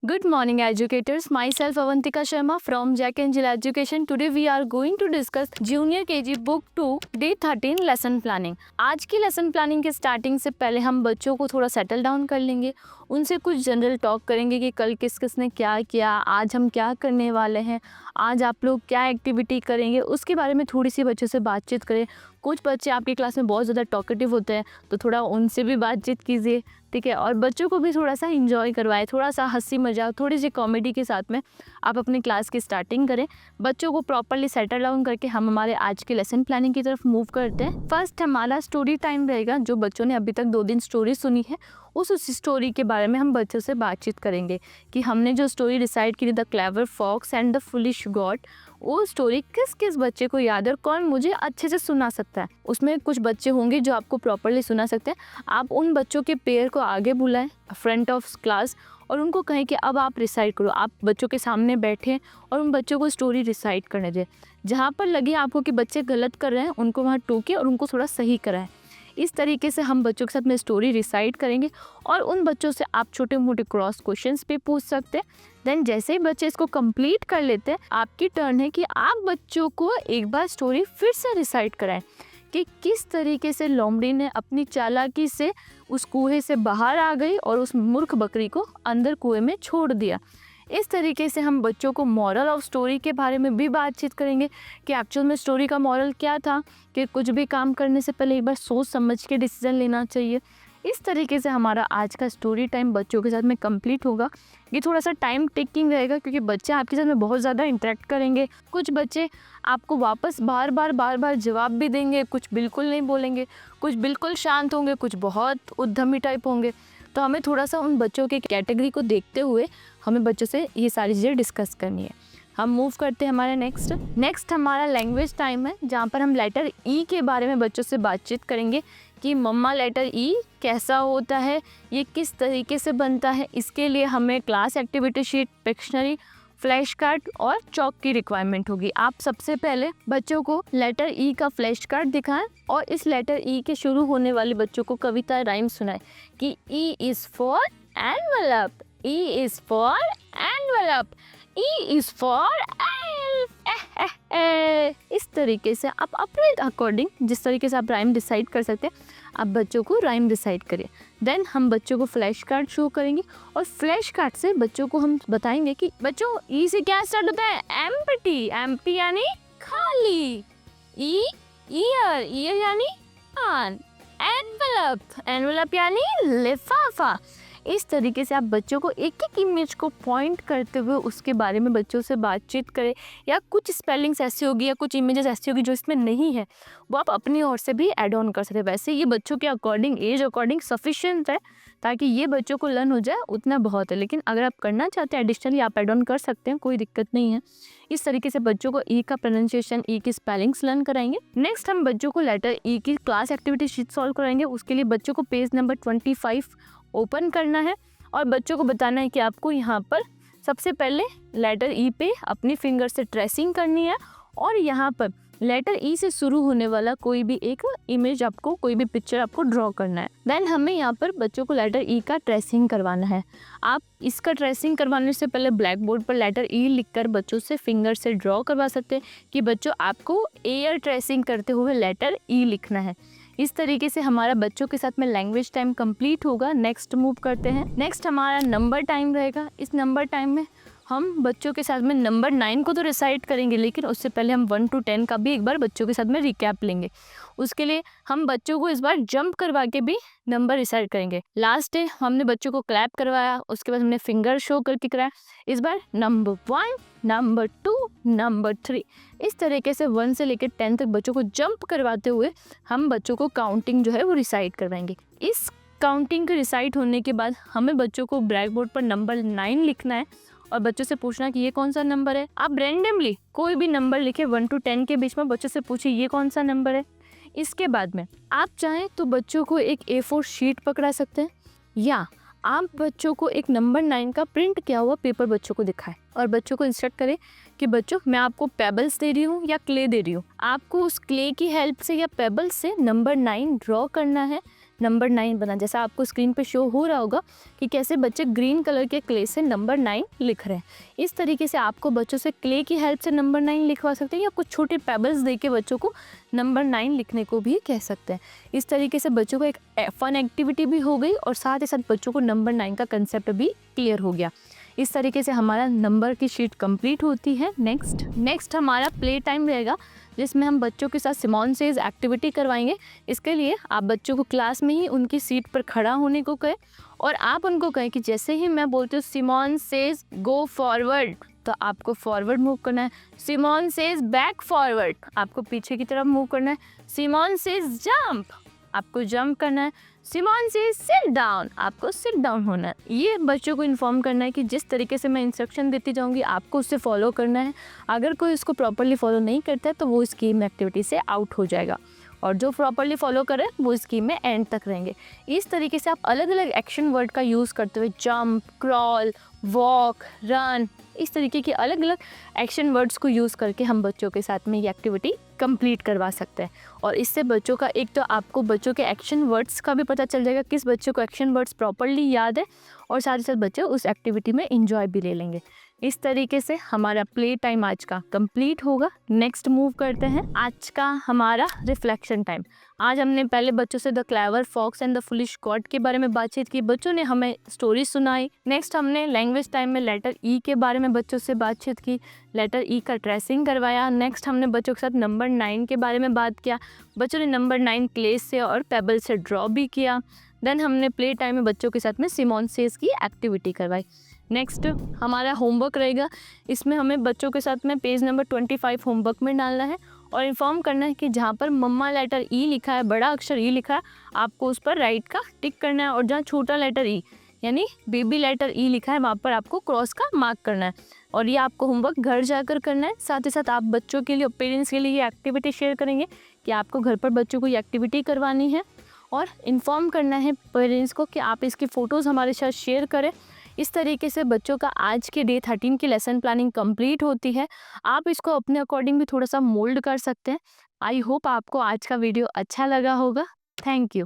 Good morning, educators. Myself Avantika Sharma from Jack Angel Education. Today we are going to discuss Junior KG Book 2 Day 13 Lesson Planning. आज की lesson planning के starting से पहले हम बच्चों को थोड़ा सेटल डाउन कर लेंगे, उनसे कुछ जनरल टॉक करेंगे कि कल किस किस ने क्या किया, आज हम क्या करने वाले हैं, आज आप लोग क्या एक्टिविटी करेंगे, उसके बारे में थोड़ी सी बच्चों से बातचीत करें। कुछ बच्चे आपकी क्लास में बहुत ज़्यादा टॉकेटिव होते हैं, तो थोड़ा उनसे भी बातचीत कीजिए, ठीक है। और बच्चों को भी थोड़ा सा इंजॉय करवाएं, थोड़ा सा हंसी मजाक, थोड़ी सी कॉमेडी के साथ में आप अपनी क्लास की स्टार्टिंग करें। बच्चों को प्रॉपरली सेटल डाउन करके हम हमारे आज के लेसन प्लानिंग की तरफ मूव करते हैं। फर्स्ट हमारा स्टोरी टाइम रहेगा। जो बच्चों ने अभी तक 2 दिन स्टोरी सुनी है, उस स्टोरी के बारे में हम बच्चों से बातचीत करेंगे कि हमने जो स्टोरी डिसाइड की थी, the clever fox and the foolish goat, वो स्टोरी किस किस बच्चे को याद है और कौन मुझे अच्छे से सुना सकता है। उसमें कुछ बच्चे होंगे जो आपको प्रॉपरली सुना सकते हैं। आप उन बच्चों के पेयर को आगे बुलाएं फ्रंट ऑफ क्लास और उनको कहें कि अब आप रिसाइट करो। आप बच्चों के सामने बैठे और उन बच्चों को स्टोरी रिसाइट करने दें। जहाँ पर लगे आपको कि बच्चे गलत कर रहे हैं, उनको वहाँ टोके और उनको थोड़ा सही कराएं। इस तरीके से हम बच्चों के साथ में स्टोरी रिसाइट करेंगे और उन बच्चों से आप छोटे मोटे क्रॉस क्वेश्चंस भी पूछ सकते हैं। देन जैसे ही बच्चे इसको कंप्लीट कर लेते हैं, आपकी टर्न है कि आप बच्चों को एक बार स्टोरी फिर से रिसाइट कराएं कि किस तरीके से लोमड़ी ने अपनी चालाकी से उस कुएं से बाहर आ गई और उस मूर्ख बकरी को अंदर कुएं में छोड़ दिया। इस तरीके से हम बच्चों को मॉरल ऑफ स्टोरी के बारे में भी बातचीत करेंगे कि एक्चुअल में स्टोरी का मॉरल क्या था, कि कुछ भी काम करने से पहले एक बार सोच समझ के डिसीजन लेना चाहिए। इस तरीके से हमारा आज का स्टोरी टाइम बच्चों के साथ में कंप्लीट होगा। ये थोड़ा सा टाइम टेकिंग रहेगा क्योंकि बच्चे आपके साथ में बहुत ज़्यादा इंटरेक्ट करेंगे। कुछ बच्चे आपको वापस बार बार जवाब भी देंगे, कुछ बिल्कुल नहीं बोलेंगे, कुछ बिल्कुल शांत होंगे, कुछ बहुत उद्यमी टाइप होंगे। तो हमें थोड़ा सा उन बच्चों के कैटेगरी को देखते हुए हमें बच्चों से ये सारी चीज़ें डिस्कस करनी है। हम मूव करते हैं हमारे नेक्स्ट हमारा लैंग्वेज टाइम है, जहाँ पर हम लेटर ई के बारे में बच्चों से बातचीत करेंगे कि मम्मा लेटर ई कैसा होता है, ये किस तरीके से बनता है। इसके लिए हमें class activity sheet, Pictionary, flash card और चौक की रिक्वायरमेंट होगी। आप सबसे पहले बच्चों को लेटर ई का फ्लैश कार्ड दिखाएं और इस लेटर ई के शुरू होने वाले बच्चों को कविता राइम सुनाएं कि E is for envelope, E is for envelope, E is for इस तरीके से आप अपने अकॉर्डिंग जिस तरीके से आप राइम डिसाइड कर सकते हैं, आप बच्चों को राइम डिसाइड करिए। देन हम बच्चों को फ्लैश कार्ड शो करेंगे और फ्लैश कार्ड से बच्चों को हम बताएंगे कि बच्चों ई से क्या स्टार्ट होता है, एम्प्टी, एम्प्टी यानी खाली, ई ईयर, ईयर यानी कान, एनवलप, एनवलप यानी लिफाफा। इस तरीके से आप बच्चों को एक एक इमेज को पॉइंट करते हुए उसके बारे में बच्चों से बातचीत करें, या कुछ स्पेलिंग्स ऐसी होगी या कुछ इमेजेस ऐसी होगी जो इसमें नहीं है, वो आप अपनी ओर से भी ऐड ऑन कर सकते हैं। वैसे ये बच्चों के अकॉर्डिंग, एज अकॉर्डिंग सफिशिएंट है ताकि ये बच्चों को लर्न हो जाए, उतना बहुत है। लेकिन अगर आप करना चाहते हैं एडिशनली आप ऐड ऑन कर सकते हैं, कोई दिक्कत नहीं है। इस तरीके से बच्चों को ई का प्रोनाउंसिएशन, ई की स्पेलिंग्स लर्न कराएंगे। नेक्स्ट हम बच्चों को लेटर ई की क्लास एक्टिविटी शीट सॉल्व कराएंगे। उसके लिए बच्चों को पेज नंबर 25 ओपन करना है और बच्चों को बताना है कि आपको यहाँ पर सबसे पहले लेटर ई पे अपनी फिंगर से ट्रेसिंग करनी है और यहाँ पर लेटर ई से शुरू होने वाला कोई भी एक इमेज, आपको कोई भी पिक्चर आपको ड्रॉ करना है। देन हमें यहाँ पर बच्चों को लेटर ई का ट्रेसिंग करवाना है। आप इसका ट्रेसिंग करवाने से पहले ब्लैक बोर्ड पर लेटर ई लिखकर बच्चों से फिंगर से ड्रॉ करवा सकते हैं कि बच्चों आपको एयर ट्रेसिंग करते हुए लेटर ई लिखना है। इस तरीके से हमारा बच्चों के साथ में लैंग्वेज टाइम कंप्लीट होगा। नेक्स्ट मूव करते हैं। नेक्स्ट हमारा नंबर टाइम रहेगा। इस नंबर टाइम में हम बच्चों के साथ में नंबर 9 को तो रिसाइट करेंगे, लेकिन उससे पहले हम 1 to 10 का भी एक बार बच्चों के साथ में रिकैप लेंगे। उसके लिए हम बच्चों को इस बार जंप करवा के भी नंबर रिसाइट करेंगे। लास्ट डे हमने बच्चों को क्लैप करवाया, उसके बाद हमने फिंगर शो करके कराया। इस बार नंबर 1, नंबर 2, नंबर 3, इस तरीके से 1 से लेकर 10 तक बच्चों को जंप करवाते हुए हम बच्चों को काउंटिंग जो है वो रिसाइट करवाएंगे। इस काउंटिंग के रिसाइट होने के बाद हमें बच्चों को ब्लैक बोर्ड पर नंबर 9 लिखना है और बच्चों से पूछना कि ये कौन सा नंबर है। आप रैंडमली कोई भी नंबर लिखे 1 to 10 के बीच में, बच्चों से पूछिए ये कौन सा नंबर है। इसके बाद में आप चाहें तो बच्चों को एक A4 शीट पकड़ा सकते हैं, या आप बच्चों को एक नंबर 9 का प्रिंट किया हुआ पेपर बच्चों को दिखाएं और बच्चों को इंस्ट्रक्ट करें कि बच्चों मैं आपको पेबल्स दे रही हूँ या क्ले दे रही हूँ, आपको उस क्ले की हेल्प से या पेबल्स से नंबर 9 ड्रॉ करना है। नंबर 9 बना। जैसा आपको स्क्रीन पे शो हो रहा होगा कि कैसे बच्चे ग्रीन कलर के क्ले से नंबर 9 लिख रहे हैं। इस तरीके से आपको बच्चों से क्ले की हेल्प से नंबर 9 लिखवा सकते हैं या कुछ छोटे पेबल्स दे के बच्चों को नंबर 9 लिखने को भी कह सकते हैं। इस तरीके से बच्चों को एक फन एक्टिविटी भी हो गई और साथ ही साथ बच्चों को नंबर 9 का कंसेप्ट भी क्लियर हो गया। इस तरीके से हमारा नंबर की शीट कंप्लीट होती है। नेक्स्ट हमारा प्ले टाइम रहेगा, जिसमें हम बच्चों के साथ सिमोन सेज एक्टिविटी करवाएंगे। इसके लिए आप बच्चों को क्लास में ही उनकी सीट पर खड़ा होने को कहें और आप उनको कहें कि जैसे ही मैं बोलती हूँ सिमोन सेज गो फॉरवर्ड, तो आपको फॉरवर्ड मूव करना है। सिमोन सेज बैक फॉरवर्ड, आपको पीछे की तरफ मूव करना है। सिमोन सेज जंप, आपको जंप करना है। सिमोन सेज सिट डाउन, आपको सिट डाउन होना है। ये बच्चों को इन्फॉर्म करना है कि जिस तरीके से मैं इंस्ट्रक्शन देती जाऊंगी आपको उससे फॉलो करना है। अगर कोई उसको प्रॉपरली फॉलो नहीं करता है तो वो इस गेम एक्टिविटी से आउट हो जाएगा और जो प्रॉपरली फॉलो करे वो इस गेम में एंड तक रहेंगे। इस तरीके से आप अलग अलग एक्शन वर्ड का यूज़ करते हुए जंप, क्रॉल, वॉक, रन, इस तरीके के अलग अलग एक्शन वर्ड्स को यूज़ करके हम बच्चों के साथ में ये एक्टिविटी कंप्लीट करवा सकते हैं। और इससे बच्चों का एक तो आपको बच्चों के एक्शन वर्ड्स का भी पता चल जाएगा, किस बच्चों को एक्शन वर्ड्स प्रॉपरली याद है, और साथ ही साथ बच्चे उस एक्टिविटी में इंजॉय भी ले लेंगे। इस तरीके से हमारा प्ले टाइम आज का कंप्लीट होगा। नेक्स्ट मूव करते हैं आज का हमारा रिफ्लेक्शन टाइम। आज हमने पहले बच्चों से the clever fox and the foolish goat के बारे में बातचीत की, बच्चों ने हमें स्टोरी सुनाई। नेक्स्ट हमने लैंग्वेज टाइम में लेटर ई के बारे में बच्चों से बातचीत की, लेटर ई का ट्रेसिंग करवाया। नेक्स्ट हमने बच्चों के साथ नंबर 9 के बारे में बात किया, बच्चों ने नंबर 9 क्ले से और पेबल से ड्रॉ भी किया। देन हमने प्ले टाइम में बच्चों के साथ में सिमोन सेज की एक्टिविटी करवाई। नेक्स्ट हमारा होमवर्क रहेगा, इसमें हमें बच्चों के साथ में पेज नंबर 25 होमवर्क में डालना है और इन्फॉर्म करना है कि जहाँ पर मम्मा लेटर ई लिखा है, बड़ा अक्षर ई लिखा है, आपको उस पर राइट का टिक करना है, और जहाँ छोटा लेटर ई यानी बेबी लेटर ई लिखा है वहाँ पर आपको क्रॉस का मार्क करना है। और ये आपको होमवर्क घर जाकर करना है। साथ ही साथ आप बच्चों के लिए और पेरेंट्स के लिए ये एक्टिविटी शेयर करेंगे कि आपको घर पर बच्चों को ये एक्टिविटी करवानी है, और इन्फॉर्म करना है पेरेंट्स को कि आप इसकी फ़ोटोज़ हमारे साथ शेयर करें। इस तरीके से बच्चों का आज के डे 13 की लेसन प्लानिंग कंप्लीट होती है। आप इसको अपने अकॉर्डिंग भी थोड़ा सा मोल्ड कर सकते हैं। आई होप आपको आज का वीडियो अच्छा लगा होगा। Thank you.